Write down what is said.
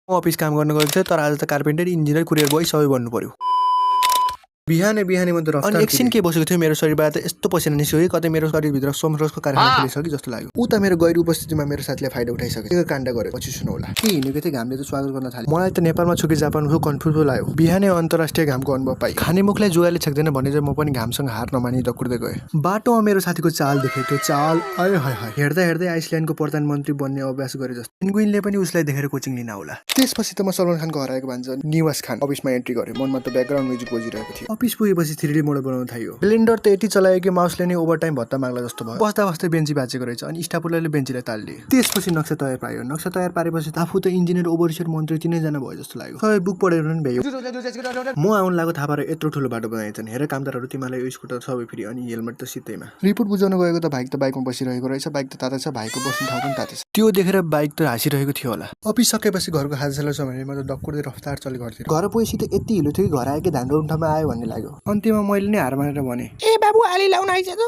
म अफिस काम गर्न गएको थिएँ तर आज त कार्पेन्टर इन्जिनियर कुरियर बोय सबै बन्नु पर्यो। बिहानै म त रफ्तार एकछिन के बसेको थियो मेरो शरीरबाट यस्तो पसिना निस्क्यो कि कतै मेरो शरीरभित्र सोमरसको कारखाना खोलिसक्यो कि जस्तो लाग्यो। उता मेरो गैर उपस्थितिमा मेरो साथीले फाइदा उठाइसक्यो। त्यो काण्ड गरे पछि सुनौला। के हिँडेको थिएँ घामले त स्वागत गर्न थाल्यो। मलाई त नेपालमा छु कि जापानमा छु कन्फ्युज लाग्यो। बिहानै अन्तर्राष्ट्रिय घामको अनुभव पाएँ। खाने मुखलाई जुगाले छेक्दैन भने चाहिँ म पनि घामसँग हार नमानी दकुर्दै गएँ। बाटोमा मेरो साथीको चाल देखेँ। त्यो चाल आय हाय हाय हेर्दा हेर्दै आइसल्यान्डको प्रधानमन्त्री बन्ने अभ्यास गरे जस्तो। पेन्गुइनले पनि उसलाई देखेर कोचिङ लिन आउला। त्यसपछि त म सलमान खानको हराएको भान्जा निवास खान अफिसमा एन्ट्री गरेँ। मनमा त ब्याकग्राउन्ड म्युजिक बजिरहेको थियो। अफिस पुगेपछि 3D मोड बनाउन थाल्यो। ब्लेन्डर त यति चलायो कि माउसले नै ओभर टाइम भत्ता माग्ला जस्तो भयो। बस्दा बस्दै बेन्ची भाँचेको रहेछ अनि स्टाफुरले बेन्चीलाई तालिदिए। त्यसपछि नक्सा तयार पायो। नक्सा तयार पारेपछि आफू त इन्जिनियर ओभरसियर मन्त्री तिनैजना भयो जस्तो लाग्यो। सबै बुक पढेर पनि भ्यायो। म आउन लागेको थाहा पाएर यत्रो ठुलो बाटो बनाइछन्। हेर कामदारहरू तिमीलाई यो स्कुटर सबै फ्री अनि हेलमेट त सित्तैमा। रिपोर्ट बुझाउन गएको त बाइकमा बसिरहेको रहेछ। बाइक त तातो छ भाइको बस्ने ठाउँ पनि तातो छ। त्यो देखेर बाइक त हाँसिरहेको थियो होला। अफिस सकेपछि घरको खाजासाला सम्हालेर म त दक्कुर्दै रफ्तार चले घरतिर। घर पुगेपछि त यति हिलो थियो कि घर आएकै धान रोप्न ठाउँमा आयो भन्ने लाग्यो। अन्त्यमा मैले नै हार मानेर भने ए बाबु आली लाउन आइज त।